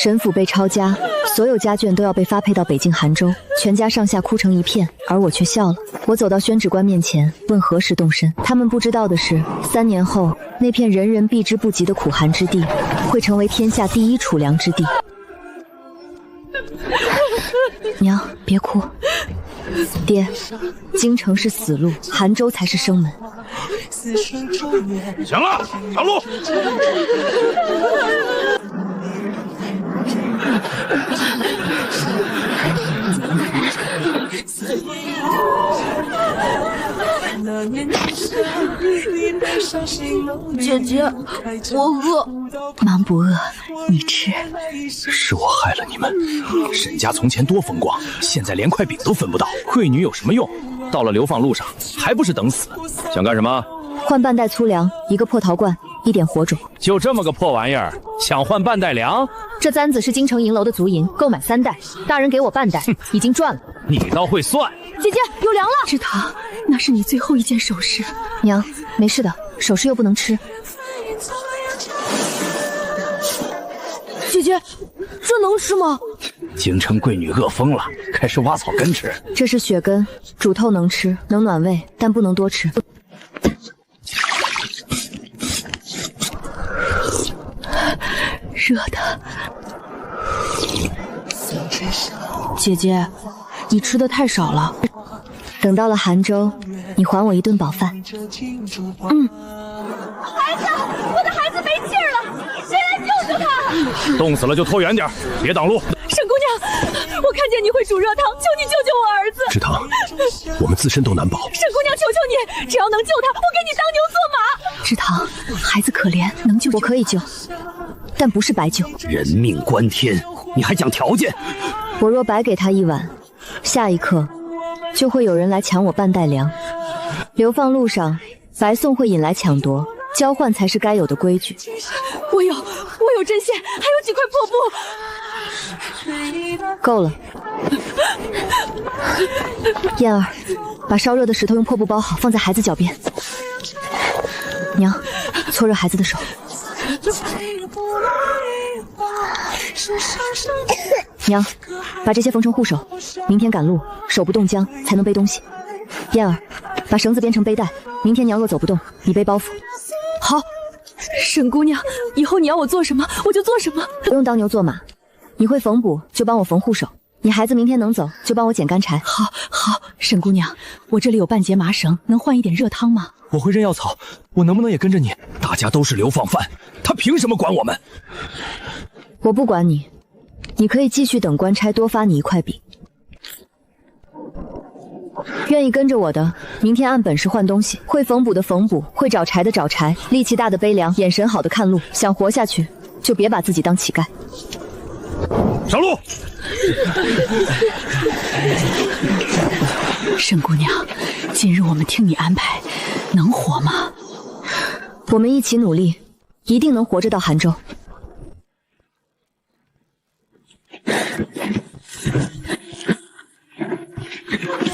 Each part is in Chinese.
沈府被抄家，所有家眷都要被发配到北境杭州，全家上下哭成一片，而我却笑了。我走到宣旨官面前，問何時动身。他們不知道的是，3年後，那片人人避之不及的苦寒之地，會成為天下第一儲糧之地。娘，別哭。爹，京城是死路，杭州才是生門。行了，上路。姐姐，我餓。忙不饿，你吃。是我害了你们。沈家从前多风光，现在连块饼都分不到。贵女有什么用？到了流放路上，还不是等死？想干什么？换半袋粗粮，一个破陶罐，1点火种。就这么个破玩意儿，想换半袋粮？这簪子是京城银楼的足银，购买3袋，大人给我半袋，已经賺了。你倒会算。姐姐，有粮了。志堂，那是你最後一件首飾。娘，沒事的，首飾又不能吃。姐姐，這能吃嗎？京城貴女餓瘋了，開始挖草根吃。這是雪根，煮透能吃，能暖胃，但不能多吃。熱的。姐姐，你吃的太少了。等到了杭州，你還我一頓飽飯。孩子，我的孩子沒氣兒了，誰來救救他？凍死了就拖遠點，別擋路。沈姑娘，我看見你會煮熱湯，求你救救我兒子。志堂，我們自身都難保。沈姑娘，求求你，只要能救他，我給你當牛做馬。志堂，孩子可憐，能救我可以救，但不是白救。人命關天，你還講條件？我若白給他一碗，下一刻就會有人來搶我半袋糧。流放路上，白送會引來搶奪，交換才是該有的規矩。我有針線，還有幾塊破布。夠了。燕兒，把燒熱的石頭用破布包好，放在孩子腳邊。娘，搓熱孩子的手。娘，把這些縫成護手，明天趕路，手不凍僵才能背東西。燕兒，把繩子編成背帶，明天娘若走不動，你背包袱。好，沈姑娘，以後你要我做什麼，我就做什麼。不用當牛做馬，你會縫補就幫我縫護手，你孩子明天能走就幫我撿乾柴。好，沈姑娘，我這裡有半截麻繩，能換一點熱湯嗎？我會認藥草，我能不能也跟着你？大家都是流放犯，他憑什麼管我們？我不管你，你可以繼續等官差多發你1塊餅。願意跟着我的，明天按本事換東西，會縫補的縫補，會找柴的找柴，力氣大的背糧，眼神好的看路。想活下去，就別把自己當乞丐。上路！沈姑娘，今日我們聽你安排，能活嗎？我們一起努力，一定能活着到杭州。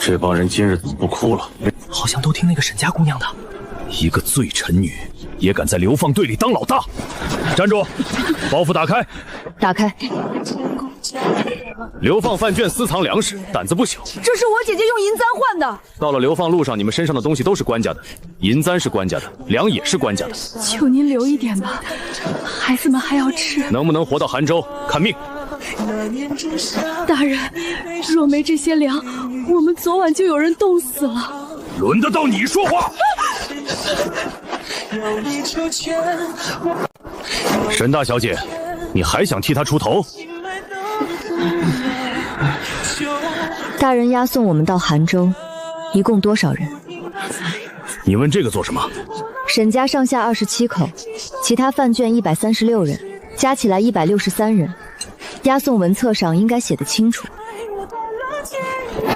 這幫人今日怎麼不哭了？好像都聽那個沈家姑娘的。一個罪臣女也敢在流放隊裡當老大！站住！包袱打開！打開！流放犯眷私藏糧食，膽子不小。這是我姐姐用銀簪換的。到了流放路上，你們身上的東西都是官家的，銀簪是官家的，糧也是官家的。求您留一點吧，孩子們還要吃。能不能活到杭州，看命。大人，若沒這些糧，我們昨晚就有人凍死了。輪得到你說話？沈大小姐，你還想替他出頭？大人押送我們到杭州，一共多少人？你問這個做什麼？沈家上下27口，其他犯眷136人，加起來163人。押送文冊上應該寫得清楚。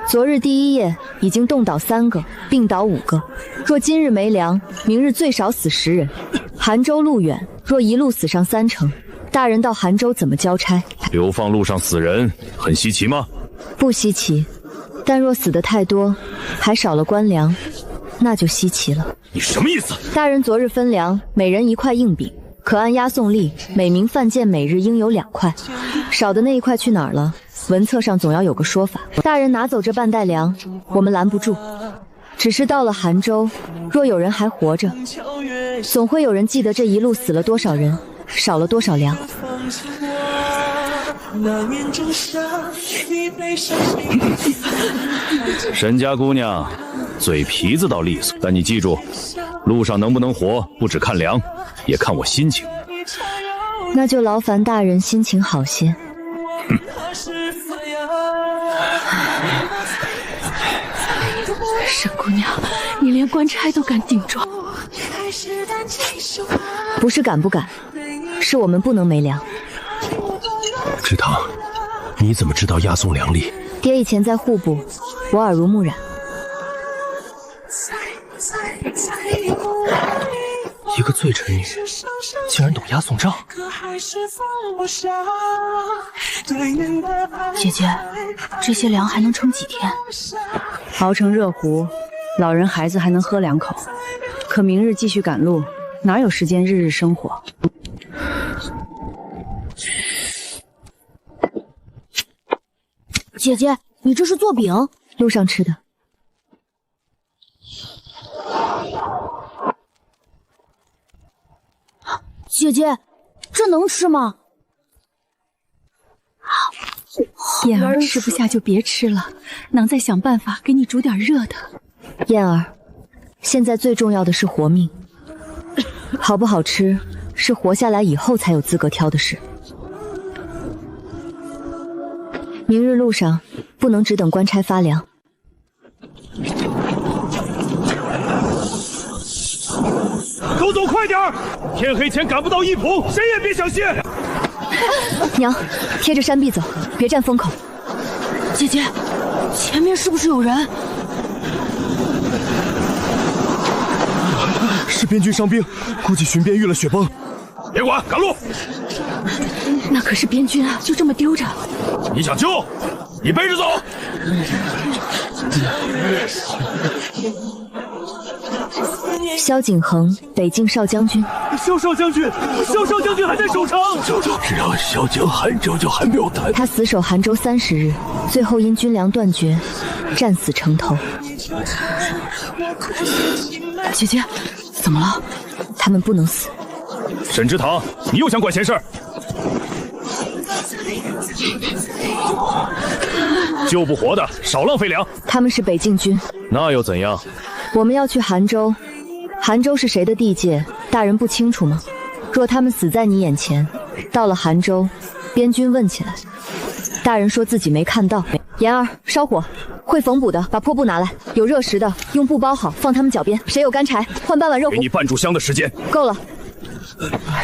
昨日第1夜已經凍倒3個，病倒5個。若今日沒糧，明日最少死10人。杭州路遠，若一路死上3成，大人到杭州怎麼交差？流放路上死人很稀奇嗎？不稀奇，但若死得太多，還少了官糧，那就稀奇了。你什麼意思？大人昨日分糧，每人1塊硬餅，可按押送例，每名犯贱每日应有2塊，少的那1塊去哪儿了？文冊上总要有個說法。大人拿走這半袋糧，我們攔不住。只是到了杭州，若有人還活着，總會有人記得這一路死了多少人，少了多少糧。沈家姑娘，嘴皮子倒利索，但你记住，路上能不能活，不只看粮，也看我心情。那就劳烦大人心情好些。沈姑娘，你连官差都敢顶撞？不是敢不敢，是我们不能没粮。知堂，你怎么知道押送粮例？爹以前在户部，我耳濡目染。一个罪臣女，竟然懂押送账。姐姐，这些粮还能撑几天？熬成热糊，老人孩子还能喝2口。可明日继續趕路，哪有時間日日生火？姐姐，你這是做餅？路上吃的。姐姐，這能吃嗎？燕兒吃不下就別吃了，娘再想辦法給你煮點熱的。燕兒，現在最重要的是活命，好不好吃是活下來以後才有資格挑的事。明日路上不能只等官差發糧。都走快點兒！天黑前趕不到一浦，誰也別想歇。娘，貼着山壁走，別站風口。姐姐，前面是不是有人？是邊軍傷兵，估計巡邊遇了雪崩。別管，趕路！那可是邊軍啊，就這麼丟着。你想救，你背着走。蕭景恆，北境少將軍。蕭少將軍還在守城。就知道蕭景杭州就還沒有談。他死守杭州30日，最後因軍糧斷絕，戰死城頭。姐姐，怎麼了？他們不能死。沈之堂，你又想管閒事兒？救不活的，少浪費糧。他們是北境軍，那又怎樣？我們要去杭州，杭州是誰的地界？大人不清楚嗎？若他們死在你眼前，到了杭州，邊軍問起來，大人說自己沒看到。妍兒，燒火，會縫補的，把破布拿來，有熱食的，用布包好，放他們腳邊。誰有乾柴，換半碗肉糊。給你半炷香的時間，夠了。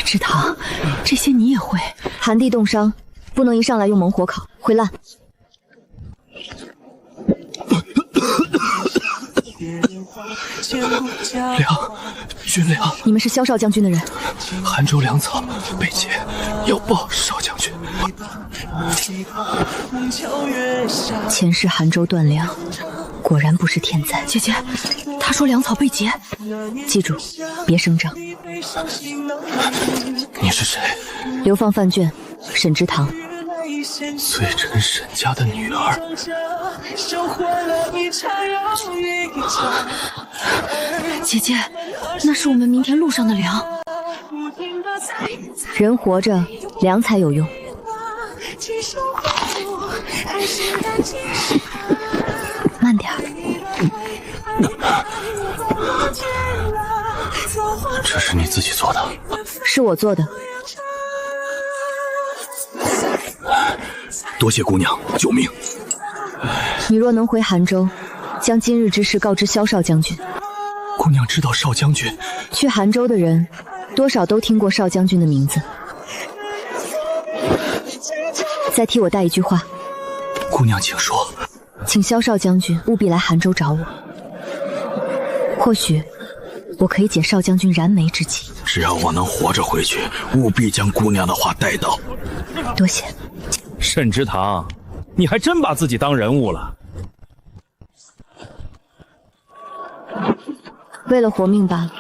知堂，這些你也會？寒地凍傷，不能一上來用猛火烤，會爛。軍糧，你們是蕭少將軍的人。杭州糧草被劫，要報少將軍。前世杭州斷糧，果然不是天災。姐姐，他說糧草被劫，記住，別聲張。你是誰？流放犯眷，沈之堂。罪臣沈家的女兒。姐姐，那是我們明天路上的糧。人活着，糧才有用。慢點兒。這是你自己做的？是我做的。多謝姑娘救命。你若能回杭州，將今日之事告知蕭少將軍。姑娘知道少將軍？去杭州的人，多少都聽過少將軍的名字。再替我帶一句話。姑娘請說。請蕭少將軍務必來杭州找我，或許我可以解少將軍燃眉之急。只要我能活着回去，務必將姑娘的話帶到。多謝。沈之堂，你還真把自己當人物了。為了活命罷了。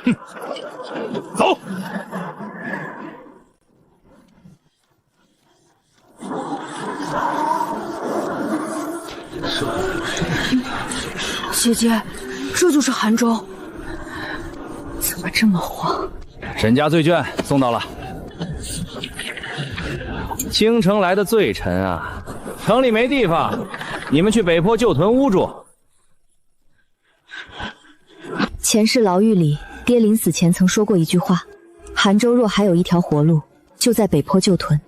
走。姐姐，這就是杭州，怎麼這麼慌？沈家醉卷送到了。京城來的罪臣啊，城裡沒地方，你们去北坡旧屯屋住。前世牢獄裡，爹臨死前曾說過一句話：杭州若還有一條活路，就在北坡舊屯。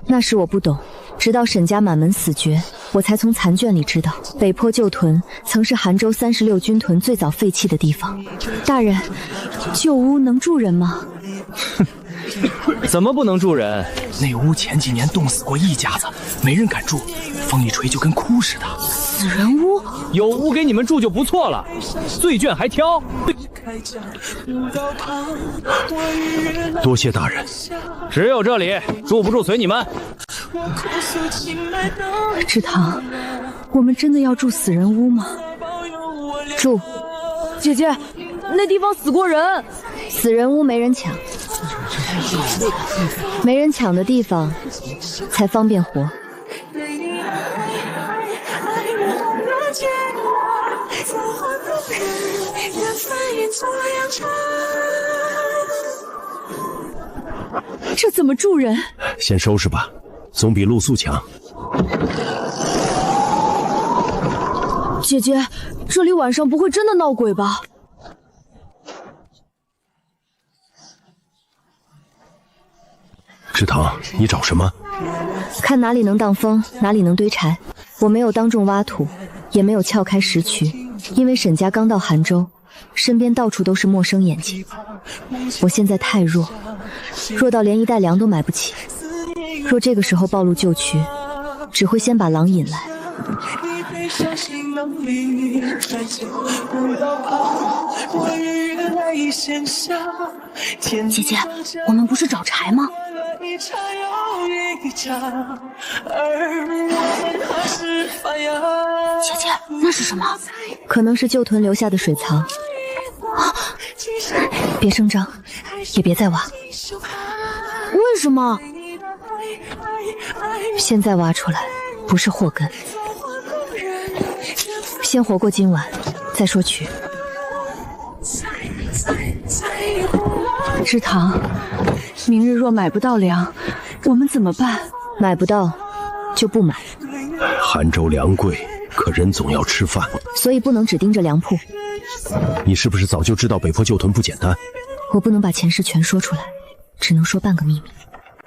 那時我不懂，直到沈家滿門死絕，我才從殘卷裡知道，北坡舊屯曾是杭州36軍屯最早廢棄的地方。大人，舊屋能住人嗎？怎麼不能住人？那屋前幾年凍死過一家子，沒人敢住，風一吹就跟哭似的。死人屋？有屋給你們住就不錯了，醉卷還挑。多謝大人。只有這裡，住不住隨你們。志堂，我們真的要住死人屋嗎？住。姐姐，那地方死過人，死人屋沒人搶，沒人搶的地方才方便活。这怎麼住人？先收拾吧，總比露宿強。姐姐，這裡晚上不會真的鬧鬼吧？志堂，你找什麼？看哪裡能擋風，哪裡能堆柴。我沒有當眾挖土，也沒有撬開石渠，因為沈家剛到杭州，身邊到處都是陌生眼睛。我現在太弱，弱到連一袋糧都買不起。若這個時候暴露舊渠，只會先把狼引來。姐姐，我們不是找柴嗎？姐姐，那是什麼？可能是舊屯留下的水槽。別聲張，也別再挖。為什麼？現在挖出來，不是禍根。先活過今晚，再說渠。志堂，明日若買不到糧，我們怎麼辦？買不到，就不買。杭州糧貴，可人總要吃飯，所以不能只盯着糧鋪。你是不是早就知道北坡舊屯不簡單？我不能把前世全說出來，只能說半個秘密。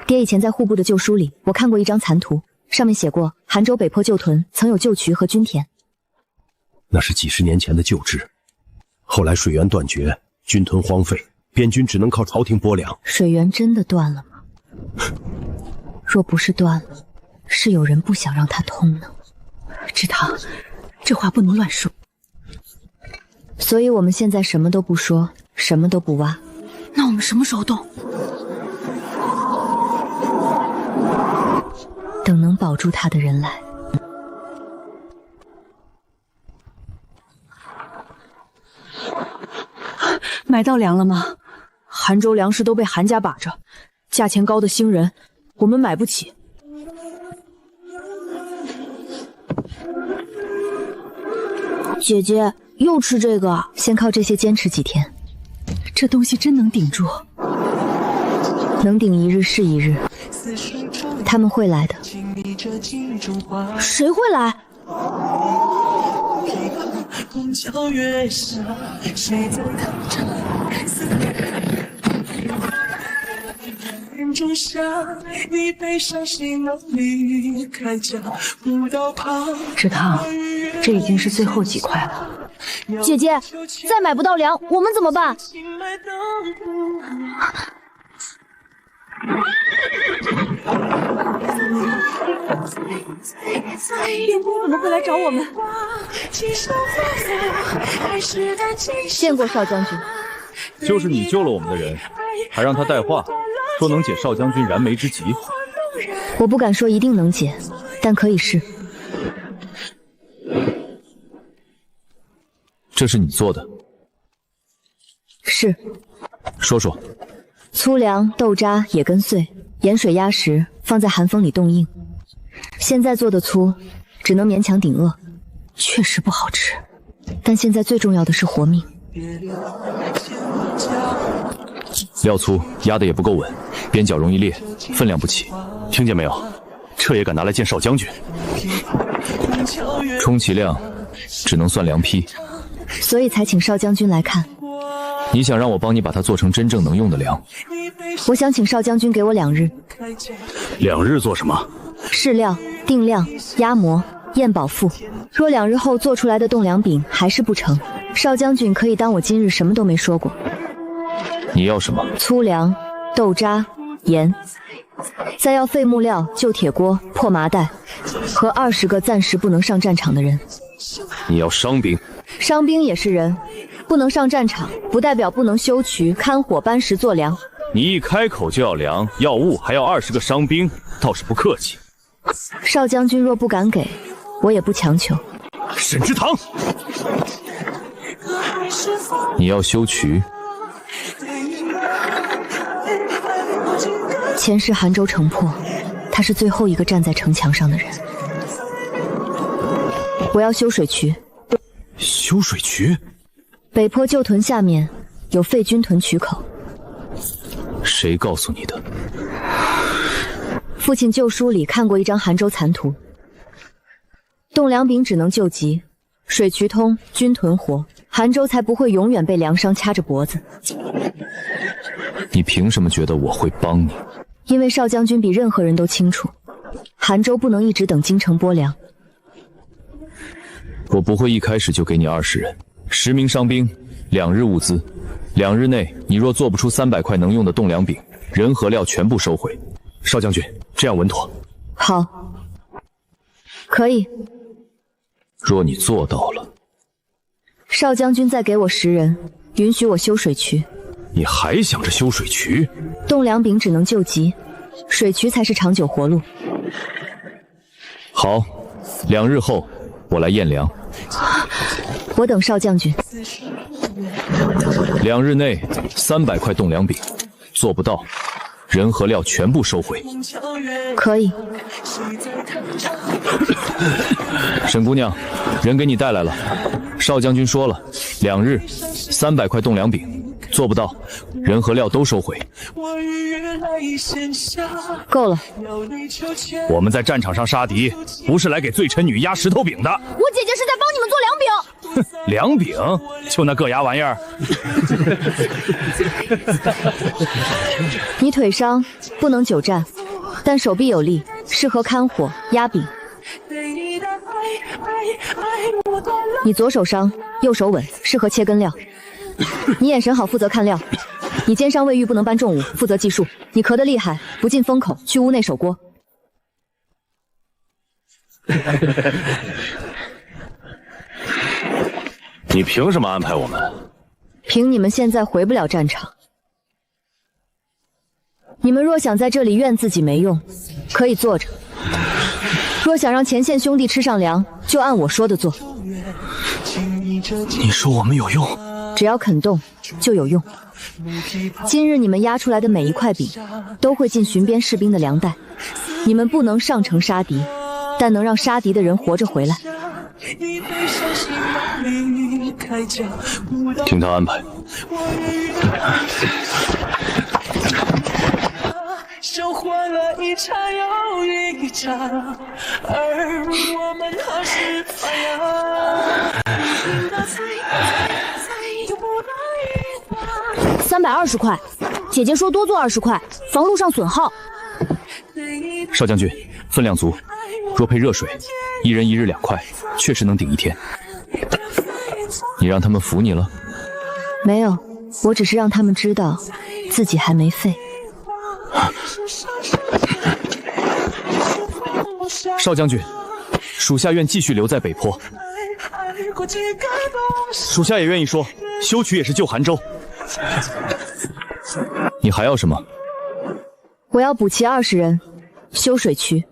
爹以前在戶部的舊書裡，我看過一張殘圖，上面寫過杭州北坡舊屯曾有舊渠和軍田。那是幾十年前的舊制，後來水源斷絕，軍屯荒廢，邊軍只能靠朝廷撥糧。水源真的斷了嗎？若不是斷了，是有人不想讓它通呢。志堂，這話不能亂說。所以我們現在什麼都不說，什麼都不挖。那我們什麼時候動？等能保住他的人來。買到糧了嗎？杭州糧食都被韓家把着，價錢高的新人，我們買不起。姐姐又吃這個，先靠這些堅持幾天。這東西真能頂住，能頂一日是一日。他們會來的。誰會來？志堂，這已經是最後幾塊了。姐姐，再買不到糧，我們怎麼辦？怎麼會來找我們？見過少將軍，就是你救了我們的人，還讓他帶話，說能解少將軍燃眉之急。我不敢說一定能解，但可以試。這是你做的？是。說說。粗糧、豆渣、野根碎，鹽水壓實，放在寒風裡凍硬。現在做的粗，只能勉強頂餓，確實不好吃。但現在最重要的是活命。料粗，压得也不夠穩，邊角容易裂，分量不齊。聽見沒有？這也敢拿來見少將軍？充其量只能算良坯，所以才請少將軍來看。你想讓我幫你把它做成真正能用的粮？我想請少将軍給我2日。2日做什麼？試料、定量、压模、驗保付。若2日後做出來的冻糧餅還是不成，少将軍可以当我今日什麼都沒說過。你要什麼？粗糧、豆渣、鹽，再要廢木料、舊鐵鍋、破麻袋，和20個暫時不能上戰場的人。你要傷兵？傷兵也是人，不能上戰場，不代表不能修渠、看火、搬石、做糧。你一開口就要糧、要物，還要20個傷兵，倒是不客氣。少將軍若不敢給，我也不強求。沈之堂，你要修渠？前世韩州城破，他是最後一個站在城牆上的人。我要修水渠。修水渠？北坡舊屯下面有廢軍屯渠口。誰告訴你的？父親舊書裡看過一張韓州殘圖。凍糧餅只能救急，水渠通，軍屯活，韓州才不會永遠被糧商掐着脖子。你憑什麼覺得我會幫你？因為少將軍比任何人都清楚，韓州不能一直等京城撥糧。我不會一開始就給你20人，10名傷兵，2日物資，2日內你若做不出300塊能用的凍糧餅，人和料全部收回。少將軍，這樣穩妥。好，可以。若你做到了，少将軍再給我10人，允許我修水渠。你還想着修水渠？凍糧餅只能救急，水渠才是長久活路。好，2日後我來驗糧。我等少將軍。2日內300塊凍糧餅，做不到，人和料全部收回。可以。沈姑娘，人給你帶來了。少將軍說了，2日300塊凍糧餅，做不到，人和料都收回。夠了。我們在戰場上殺敵，不是來給罪臣女壓石頭餅的。我姐姐是在幫你們做糧餅。糧餅？就那硌牙玩意兒？你腿傷，不能久站，但手臂有力，適合看火、壓餅。你左手傷，右手穩，適合切根料。你眼神好，負責看料。你肩傷未愈，不能搬重物，負責計數。你咳得厲害，不進風口，去屋內守鍋。你憑什麼安排我們？憑你們現在回不了戰場。你們若想在這裡怨自己沒用，可以坐着；若想讓前線兄弟吃上糧，就按我說的做。你說我們有用？只要肯動，就有用。今日你們壓出來的每一塊餅，都會進巡邊士兵的糧袋。你們不能上城殺敵，但能讓殺敵的人活着回來。聽他安排。收穫了一場又一場，而我們還是發芽。320塊，姐姐說多做20塊，防路上損耗。少將軍，分量足，若配熱水，1人1日2塊，確實能頂1天。你讓他們服你了？沒有，我只是讓他們知道自己還沒廢。少將軍，屬下願繼續留在北坡。屬下也願意說，修渠也是救韓州。你還要什麼？我要補齊20人，修水渠。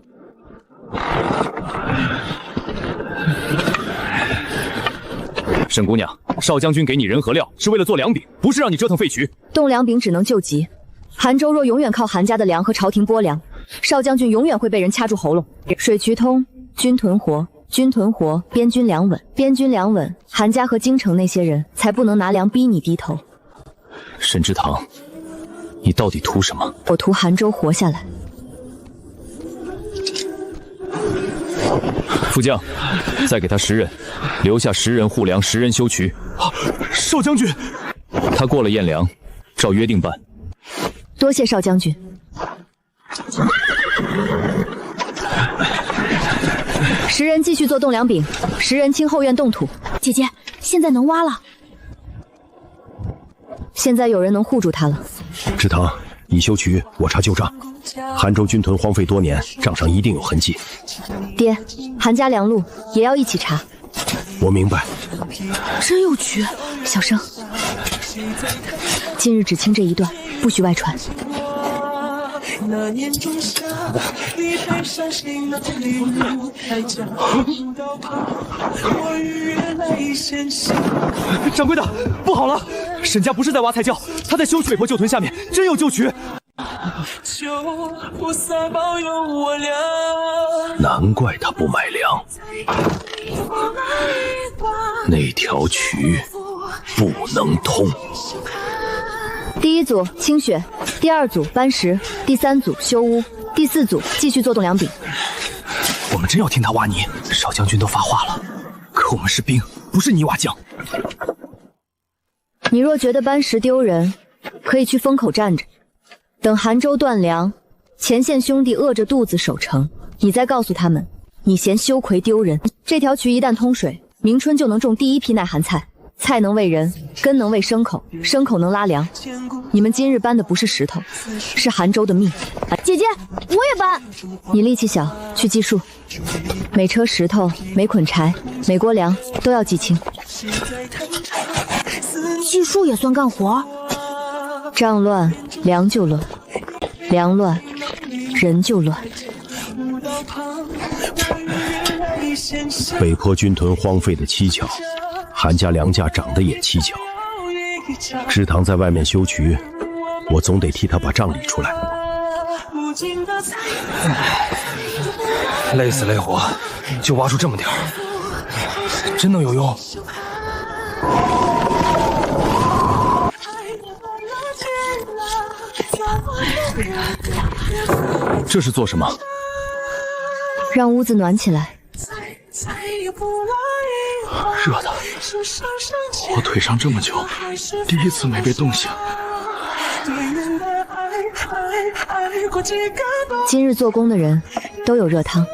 沈姑娘，少將軍給你人和料，是為了做糧餅，不是讓你折騰廢渠。凍糧餅只能救急，韓州若永遠靠韓家的糧和朝廷撥糧，少將軍永遠會被人掐住喉嚨。水渠通，軍屯活，軍屯活，邊軍兩穩，邊軍兩穩，韓家和京城那些人才不能拿粮逼你低頭。沈之堂，你到底图什么？我图韩州活下来。副将，再给他10人，留下10人护粮，10人修渠。少将军，他过了验粮，照约定办。多謝少将軍。10人繼續做棟梁餅，10人清後院動土。姐姐，現在能挖了。現在有人能護住他了。志堂，你修渠，我查舊賬。韓州軍屯荒廢多年，賬上一定有痕跡。爹，韓家糧路也要一起查。我明白。真有渠，小聲。今日只清這一段，不許外傳。那年仲夏，你背上行囊裡路開家，古道旁，我與月來牽線。掌櫃的，不好了！沈家不是在挖菜窖，他在修水泊舊屯下面，真有舊渠。求菩薩保佑我倆。難怪他不買糧，那條渠不能通。第一組清雪，第二組搬石，第三組修屋，第四組繼續做棟梁餅。我們真要聽他挖泥，少將軍都發話了。可我們是兵，不是泥瓦匠。你若覺得搬石丟人，可以去風口站着，等韓州斷糧，前線兄弟餓着肚子守城，你再告訴他們，你嫌羞愧丟人。這條渠一旦通水，明春就能種第一批耐寒菜。菜能餵人，根能餵牲口，牲口能拉糧。你們今日搬的不是石頭，是韓州的命。姐姐，我也搬。你力氣小，去計數。每車石頭、每捆柴、每鍋糧都要計清。計數也算幹活？賬亂，糧就亂；糧亂，人就亂。北坡軍屯荒廢的蹊蹺，韓家糧價漲得也蹊蹺。芝堂在外面修渠，我總得替他把賬理出來。累死累活，就挖出這麼點兒，真能有用？這是做什麼？讓屋子暖起來。熱的，我腿上這麼久，第一次沒被凍醒。今日做工的人都有熱湯。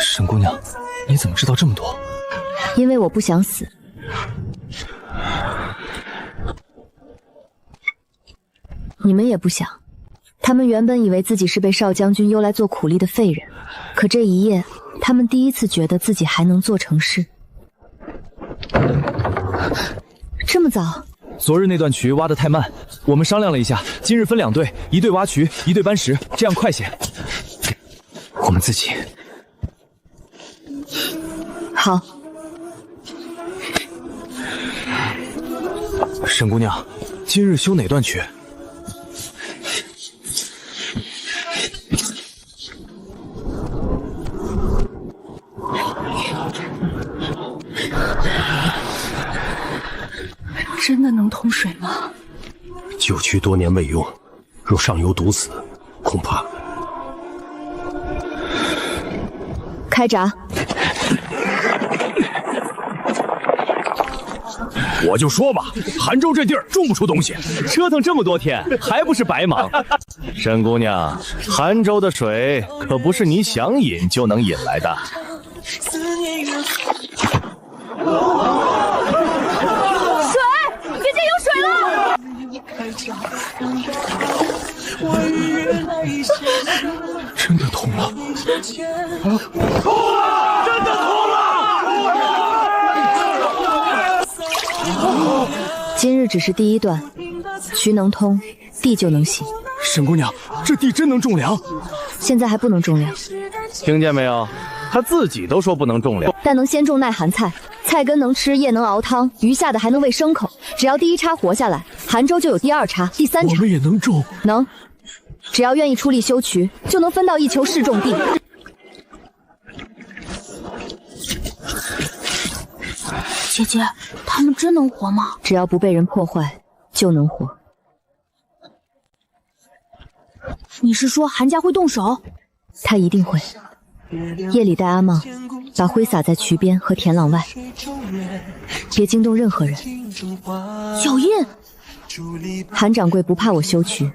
沈姑娘，你怎麼知道這麼多？因為我不想死。你們也不想。他們原本以為自己是被少將軍優來做苦力的廢人，可這一夜，他們第一次覺得自己還能做成事。這麼早？昨日那段渠挖得太慢，我們商量了一下，今日分2隊，一隊挖渠，一隊搬石，這樣快些。我們自己。好。沈姑娘，今日修哪段渠？真的能通水嗎？舊渠多年未用，若上游堵死，恐怕……開閘！我就說吧，韓州這地兒種不出東西，折騰這麼多天，還不是白忙。沈姑娘，韓州的水可不是你想飲就能飲來的。真的通了！真的通了！今日只是第一段，渠能通，地就能行。沈姑娘，這地真能種糧？現在還不能種糧。聽見沒有？他自己都說不能種糧，但能先種耐寒菜，菜根能吃，葉能熬湯，餘下的還能餵牲口。只要第一茬活下來，韓州就有第2茬、第3茬。我們也能種？能。只要願意出力修渠，就能分到一球示種地。姐姐，他们真能活吗？只要不被人破坏，就能活。你是说韩家会动手？他一定会。夜里带阿茂，把灰撒在渠边和田廊外，別驚動任何人。脚印。韓掌櫃不怕我修渠，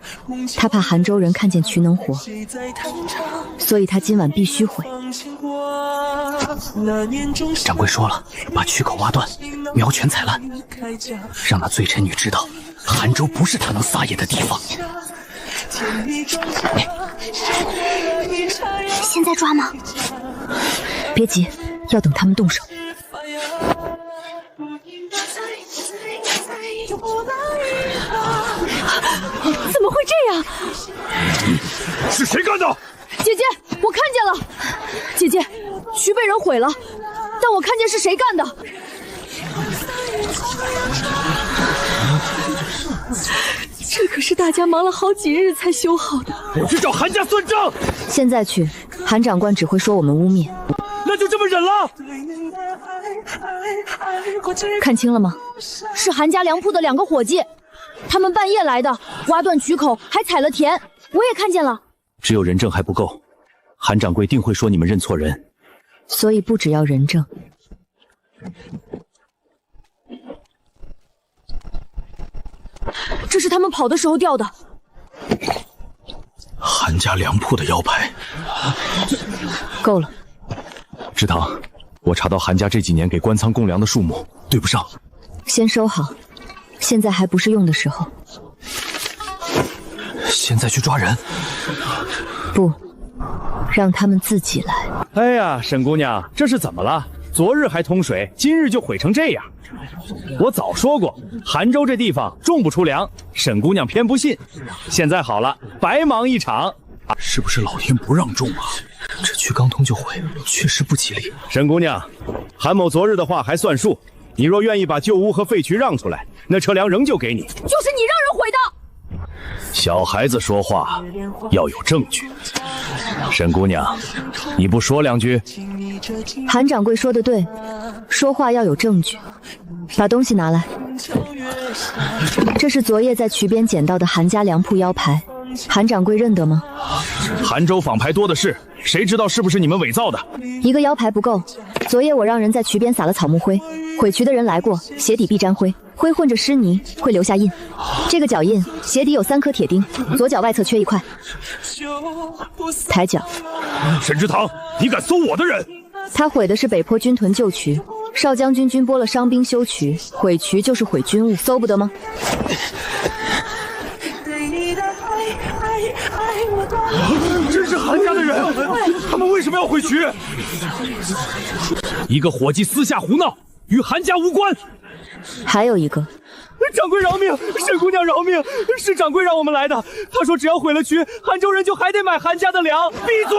他怕韓州人看見渠能活，所以他今晚必須毀。掌櫃說了，把渠口挖斷，苗全採爛，讓那罪臣女知道，韓州不是他能撒野的地方。現在抓嗎？別急，要等他們動手。怎麼會這樣？是誰幹的？姐姐，我看見了。姐姐，渠被人毀了，但我看見是誰幹的。這可是大家忙了好幾日才修好的。我去找韓家算賬。現在去，韓長官只會說我們污衊。那就這麼忍了？看清了嗎？是韓家糧鋪的2個夥計，他們半夜來的，挖斷渠口，還採了田，我也看見了。只有人證還不夠，韓掌櫃定會說你們認錯人。所以不只要人證。這是他們跑的時候掉的。韓家糧鋪的腰牌。夠了。知堂，我查到韓家這幾年給官倉供糧的數目對不上。先收好，現在還不是用的時候。現在去抓人？不，讓他們自己來。哎呀，沈姑娘，這是怎麼了？昨日還通水，今日就毀成這樣。我早說過，韓州這地方種不出糧，沈姑娘偏不信。現在好了，白忙一場。是不是老天不讓種啊？這渠剛通就毀，確實不吉利。沈姑娘，韓某昨日的話還算數。你若願意把舊屋和廢渠讓出來，那車糧仍舊給你。就是你讓人毀的。小孩子說話要有證據。沈姑娘，你不說兩句？韓掌櫃說的對，說話要有證據。把東西拿來。這是昨夜在渠邊撿到的韓家糧鋪腰牌，韓掌櫃認得嗎？韓州仿牌多的是，誰知道是不是你們偽造的？一個腰牌不夠，昨夜我讓人在渠邊撒了草木灰，毀渠的人來過，鞋底必沾灰，灰混着濕泥會留下印。這個腳印，鞋底有3顆鐵釘，左腳外側缺1塊。抬腳。沈之堂，你敢搜我的人？他毀的是北坡軍屯舊渠，少將軍軍撥了傷兵修渠，毀渠就是毀軍務，搜不得嗎？真是韓家的人，他們為什麼要毀渠？一個夥計私下胡鬧，與韓家無關。還有一個。掌櫃饒命，沈姑娘饒命，是掌櫃讓我們來的。他說只要毀了渠，韓州人就還得買韓家的糧。閉嘴！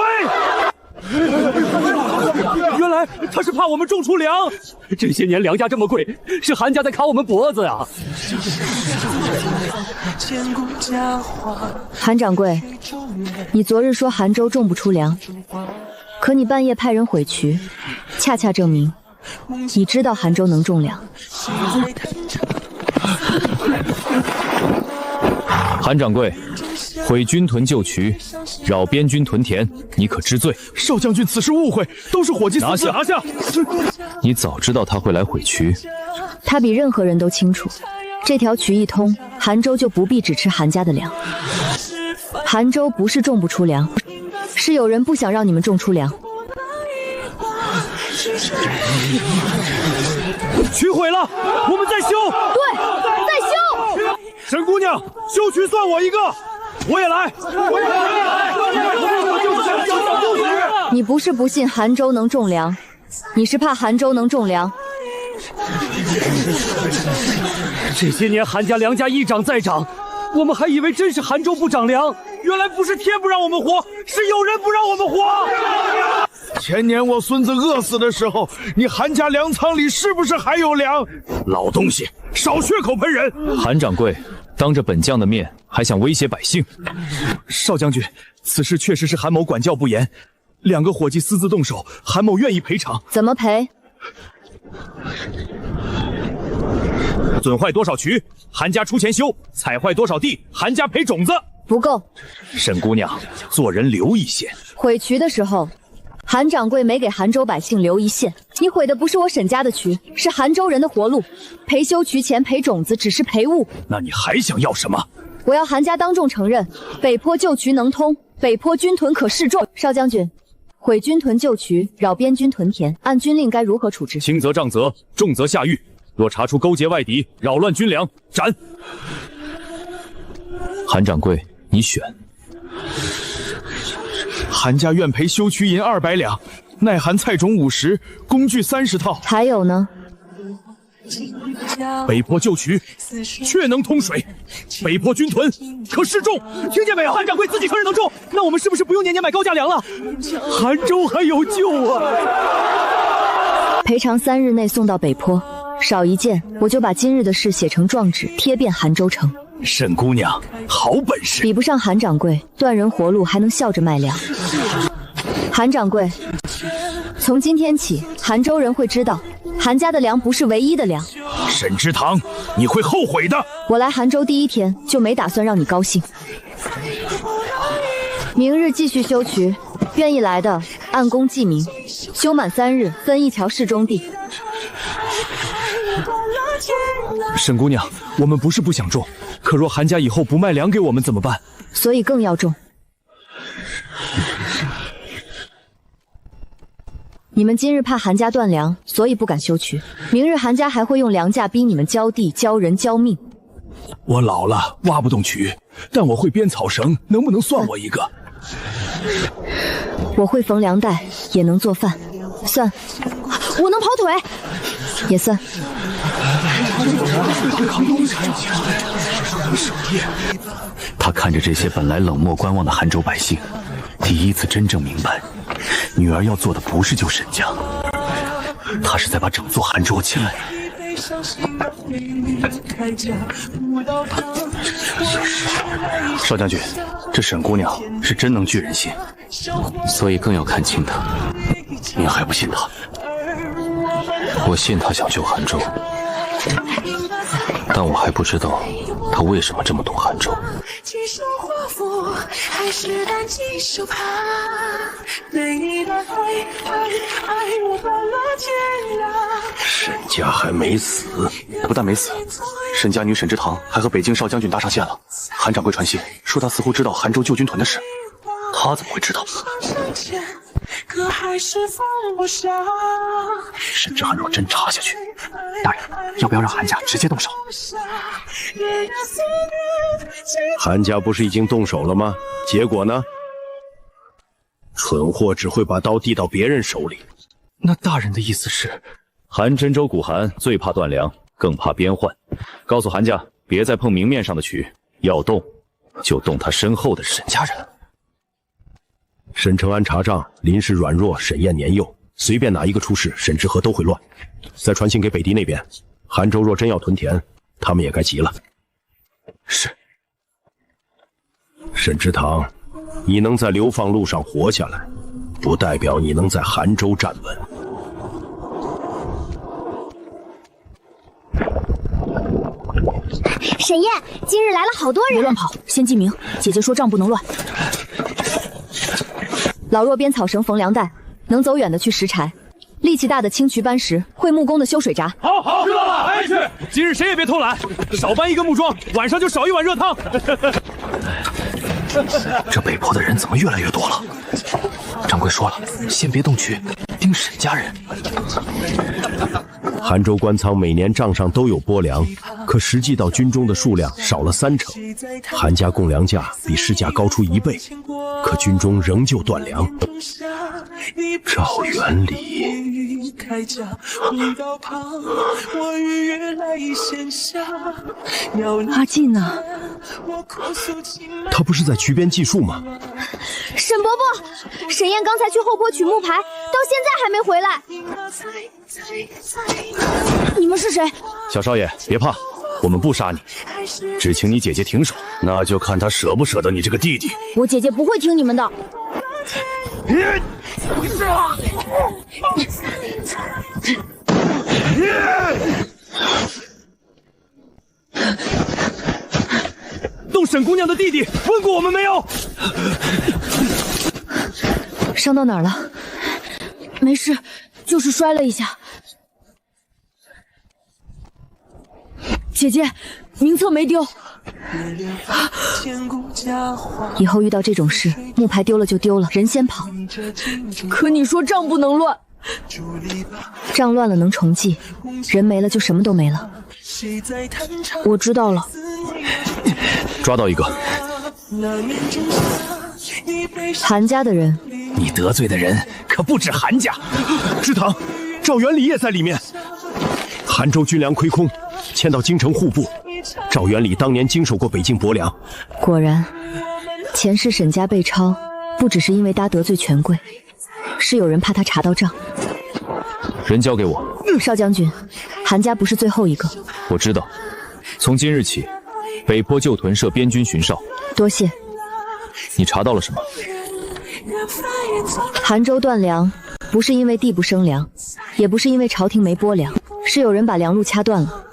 原來他是怕我們種出糧。這些年糧價這麼貴，是韓家在卡我們脖子呀。韓掌櫃，你昨日說韓州種不出糧，可你半夜派人毀渠，恰恰證明你知道韓州能種糧。韓掌櫃，毀軍屯舊渠，擾邊軍屯田，你可知罪？少將軍此事誤會，都是夥計私自。拿下！你早知道他會來毀渠。他比任何人都清楚，這條渠一通，韓州就不必只吃韓家的糧。韓州不是種不出糧，是有人不想讓你們種出糧。渠毀了，我們再修。對，再修。沈姑娘，修渠算我一個，我也來。你不是不信韓州能種糧，你是怕韓州能種糧。這些年韓家糧價一漲再漲，我們還以為真是韓州不漲糧，原來不是天不讓我們活，是有人不讓我們活。前年我孫子餓死的時候，你韓家糧倉裡是不是還有糧？老東西，少血口噴人！韓掌櫃，當着本將的面還想威脅百姓？少將軍，此事確實是韓某管教不嚴，2個夥計私自動手，韓某願意賠償。怎麼賠？损壞多少渠，韓家出錢修；踩壞多少地，韓家賠種子。不夠。沈姑娘，做人留一線。毀渠的時候，韓掌櫃沒給韓州百姓留一線。你毀的不是我沈家的渠，是韓州人的活路。賠修渠錢賠種子只是賠物。那你還想要什麼？我要韓家當眾承認，北坡舊渠能通，北坡軍屯可示眾。少將軍，毀軍屯舊渠，擾邊軍屯田，按軍令該如何處置？輕則杖責，重則下獄。若查出勾結外敵，擾亂軍糧，斬。韓掌櫃，你選。韓家願賠修渠銀200兩，耐寒菜種50，工具30套。還有呢？北坡舊渠確能通水，北坡軍屯可示眾。聽見沒有？韓掌櫃自己承認能種，那我們是不是不用年年買高價糧了？韓州還有救啊！賠償3日內送到北坡，少一件我就把今日的事寫成狀紙，貼遍韓州城。沈姑娘，好本事！比不上韓掌櫃，斷人活路還能笑着賣糧。韓掌櫃，從今天起，韓州人會知道，韓家的糧不是唯一的糧。沈之堂，你會後悔的。我來韓州第1天就沒打算讓你高興。明日繼續修渠，願意來的按工計名，修滿3日分1條市中地。沈姑娘，我們不是不想種，可若韓家以後不賣糧給我們怎麼辦？所以更要種。你們今日怕韓家斷糧，所以不敢修渠。明日韓家還會用糧價逼你們交地、交人、交命。我老了，挖不動渠，但我會編草繩，能不能算我一個？我會縫糧帶，也能做飯，算。我能跑腿，也算。他看着这些本来冷漠觀望的韓州百姓，第一次真正明白，女兒要做的不是救沈家，他是在把整座韓州牽來。少將軍，這沈姑娘是真能聚人心，所以更要看清她。您還不信她？我信她想救韓州，但我還不知道她為什麼這麼懂韓州。沈家還沒死，不但沒死，沈家女沈之堂還和北京少將軍搭上線了。韓掌櫃傳信說他似乎知道韓州舊軍屯的事，他怎麼會知道？沈之涵若真插下去，大人要不要讓韓家直接動手？韓家不是已經動手了嗎？結果呢？蠢貨只會把刀遞到別人手裡。那大人的意思是，韓真州古韓最怕斷糧，更怕邊患。告訴韓家，別再碰明面上的渠，要動就動他身後的沈家人。沈承安查賬，林氏軟弱，沈燕年幼，隨便哪一個出事，沈之和都會亂。再傳信給北狄那邊，韓州若真要屯田，他們也該急了。是。沈之堂，你能在流放路上活下來，不代表你能在韓州站穩。沈燕，今日來了好多人。別亂跑，先記名。姐姐說賬不能亂。老弱編草繩縫糧帶，能走遠的去拾柴，力氣大的清渠搬石，會木工的修水閘。好，好，知道了，還去。今日誰也別偷懶，少搬一個木樁，晚上就少一碗熱湯。這北坡的人怎麼越來越多了？掌櫃說了，先別動渠，盯沈家人。韓州官倉每年賬上都有撥糧，可實際到軍中的數量少了30%。韓家供糧價比市價高出1倍，可軍中仍舊斷糧。趙元禮，阿進呢？他不是在渠邊計數嗎？沈伯伯，沈燕剛才去後坡取木牌，到現在還沒回來。你們是誰？小少爺，別怕，我們不殺你，只請你姐姐停手。那就看他捨不捨得你這個弟弟。我姐姐不會聽你們的。娘的弟弟問過我們沒有？傷到哪兒了？沒事，就是摔了一下。姐姐，名册没丢。以后遇到这种事，木牌丢了就丢了，人先跑。可你说账不能乱，账乱了能重记，人没了就什么都没了。我知道了。抓到一个。韩家的人，你得罪的人可不止韩家，知堂，赵元礼也在里面。韩州军粮亏空，迁到京城户部。赵元礼当年经手过北境伯良，果然，前世沈家被抄，不只是因为他得罪权贵，是有人怕他查到账。人交给我。少将軍，韓家不是最後一個。我知道，從今日起，北坡舊屯設邊軍巡哨。多謝。你查到了什麼？韓州斷糧，不是因為地不生糧，也不是因為朝廷沒撥糧，是有人把糧路掐斷了。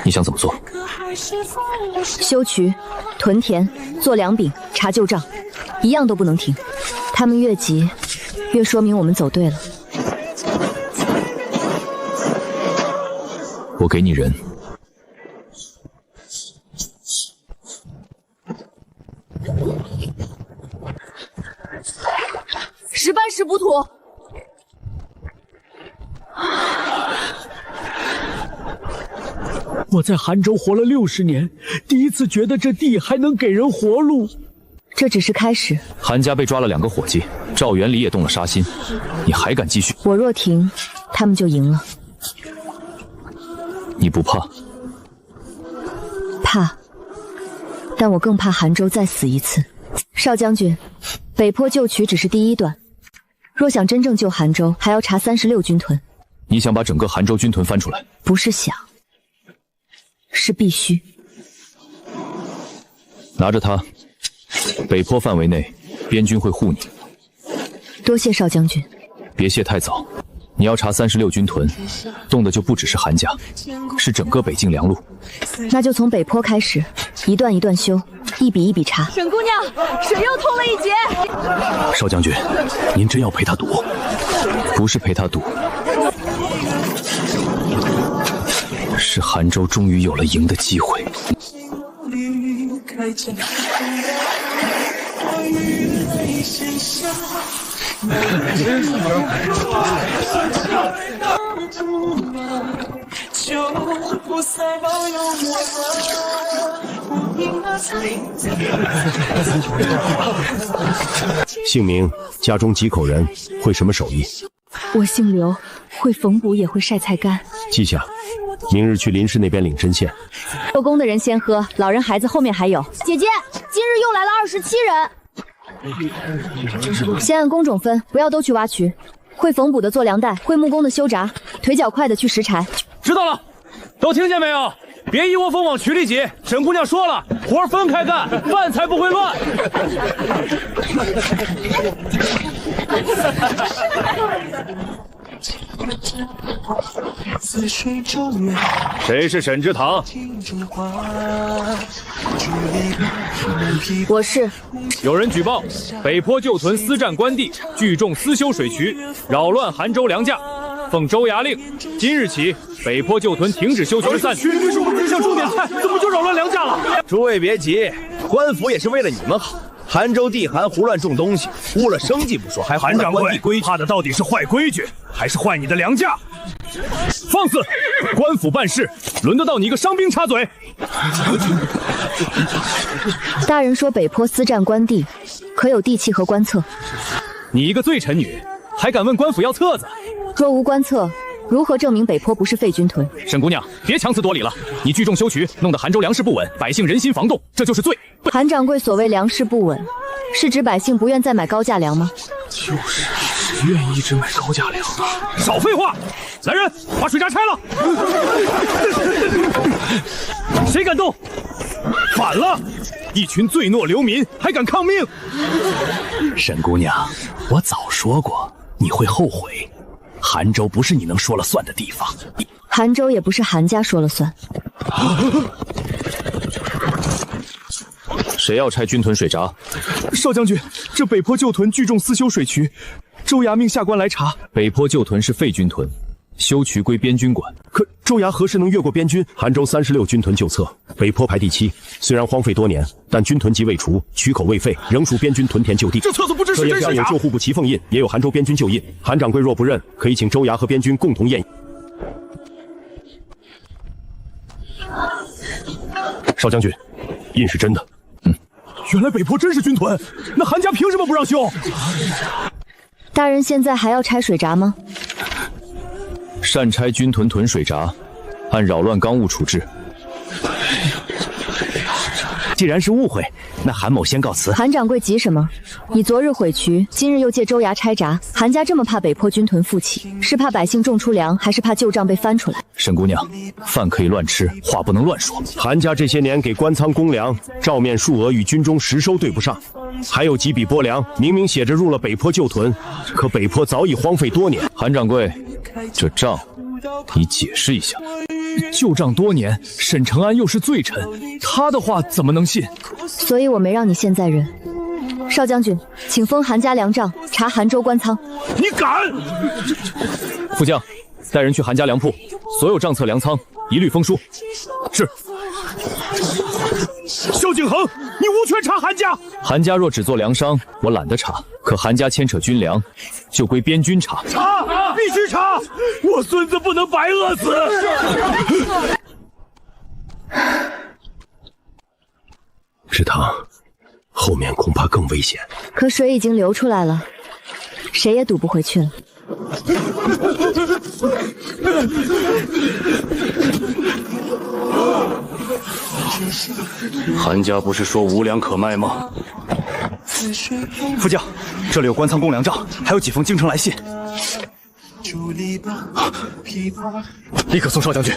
你想怎麼做？修渠、屯田、做糧餅、查舊賬，一樣都不能停。他們越急，越說明我們走對了。我給你人。石斑石補土。我在韓州活了60年，第一次覺得這地還能給人活路。這只是開始。韓家被抓了2個夥計，趙元禮也動了殺心，你還敢繼續？我若停，他們就贏了。你不怕？怕，但我更怕韓州再死一次。少將軍，北坡舊渠只是第一段，若想真正救韓州，還要查36軍屯。你想把整個韓州軍屯翻出來？不是想，是必須。拿着它，北坡範圍內邊軍會護你。多謝少將軍。別謝太早，你要查36軍屯，動的就不只是韓家，是整個北境糧路。那就從北坡開始，一段一段修，一筆一筆查。沈姑娘，水又痛了一截。少將軍，您真要陪他賭？不是陪他賭，是韓州終於有了贏的機會。姓名、家中幾口人，會什麼手藝？我姓劉，會縫補也會曬菜乾。記下，明日去林氏那邊領針線。做工的人先喝，老人孩子後面還有。姐姐，今日又來了27人。先按工種分，不要都去挖渠。會縫補的做糧袋，會木工的修閘，腿腳快的去拾柴。知道了，都聽見沒有？別一窩蜂往渠裡擠。沈姑娘說了，活兒分開幹，飯才不會亂。誰是沈之堂？我是。有人舉報，北坡舊屯私占官地，聚眾私修水渠，擾亂韓州糧價。奉州衙令，今日起，北坡舊屯停止修渠散去。這是我們這項重點菜，怎麼就擾亂糧價了？諸位別急，官府也是為了你們好。韓州地韓胡亂種東西，誤了生計不說，還韓掌櫃怕的到底是壞規矩，還是壞你的糧價？放肆！官府辦事，輪得到你一個傷兵插嘴？大人說北坡私占官地，可有地契和官冊？你一個罪臣女，還敢問官府要冊子？若無官冊，如何證明北坡不是廢軍屯？沈姑娘，別強詞奪理了。你聚眾修渠，弄得韓州糧食不穩，百姓人心惶動，這就是罪。韓掌櫃所謂糧食不穩，是指百姓不願再買高價糧嗎？就是誰願一直買高價糧？少廢話！來人，把水閘拆了！誰敢動？反了！一群罪懦流民，還敢抗命！沈姑娘，我早說過，你會後悔。韓州不是你能說了算的地方，韓州也不是韓家說了算。誰要拆軍屯水閘？少將軍，這北坡舊屯聚眾私修水渠，州衙命下官來查。北坡舊屯是廢軍屯，修渠歸邊軍管。可州衙何時能越過邊軍？韓州36軍屯舊冊，北坡排第7，雖然荒廢多年，但軍屯籍未除，渠口未廢，仍屬邊軍屯田舊地。這冊子不知是真是假。有舊戶部旗鳳印，也有韓州邊軍舊印。韓掌櫃若不認，可以請州衙和邊軍共同驗。少將軍，印是真的。原來北坡真是軍屯，那韓家憑什麼不讓修？大人現在還要拆水閘嗎？擅拆軍屯屯水閘，按擾亂綱務處置。既然是誤會，那韓某先告辭。韓掌櫃急什麼？你昨日毀渠，今日又借州衙拆閘，韓家這麼怕北坡軍屯復起，是怕百姓種出糧，還是怕舊賬被翻出來？沈姑娘，飯可以亂吃，話不能亂說。韓家這些年給官倉公糧，賬面數額與軍中實收對不上，還有幾筆撥糧，明明寫着入了北坡舊屯，可北坡早已荒廢多年。韓掌櫃，這賬你解釋一下。舊賬多年，沈承安又是罪臣，他的話怎麼能信？所以我沒讓你现在認。少将軍，請封韓家糧帳，查韓州官倉。你敢！副將，帶人去韓家糧鋪，所有賬冊糧倉一律封書。是。蕭景恆，你無權查韓家。韓家若只做糧商，我懶得查。可韓家牽扯軍糧，就歸邊軍查。查，必須查！我孫子不能白餓死。池塘，後面恐怕更危險。可水已經流出來了，誰也堵不回去了。韓家不是說無糧可賣嗎？副將，這裡有官倉公糧帳，還有幾封京城來信。立刻送少將軍。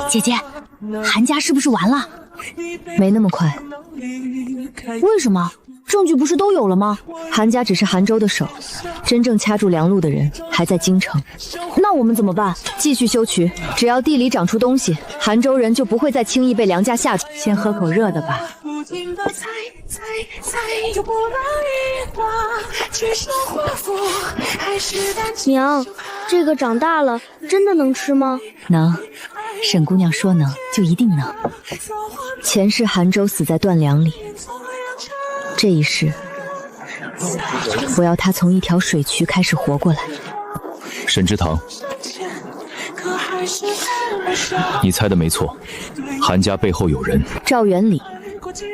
姐姐，韓家是不是完了？沒那麼快。為什麼？證據不是都有了嗎？韓家只是韓州的手，真正掐住糧路的人還在京城。那我們怎麼辦？繼續修渠，只要地裡長出東西，韓州人就不會再輕易被糧價嚇住。先喝口熱的吧。娘，這個長大了真的能吃嗎？能，沈姑娘說能，就一定能。前世韓州死在斷糧裡，這一世，我要他從一條水渠開始活過來。沈之堂，你猜的沒錯，韓家背後有人。趙元禮，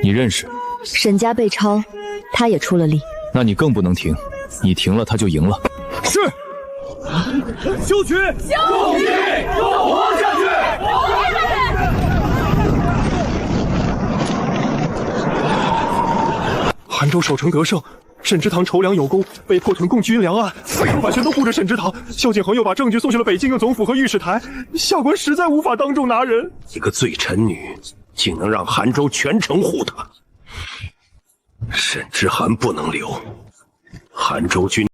你認識？沈家被抄，他也出了力。那你更不能停，你停了他就贏了。是。修渠，修渠，給我活下去！韓州守城得勝，沈之堂籌糧有功，被迫屯共軍糧案，完全都護着沈之堂。蕭景恆又把證據送去了北京的總府和御史台，下官實在無法當眾拿人。一個罪臣女，竟能讓韓州全城護她。沈之涵不能留，韓州軍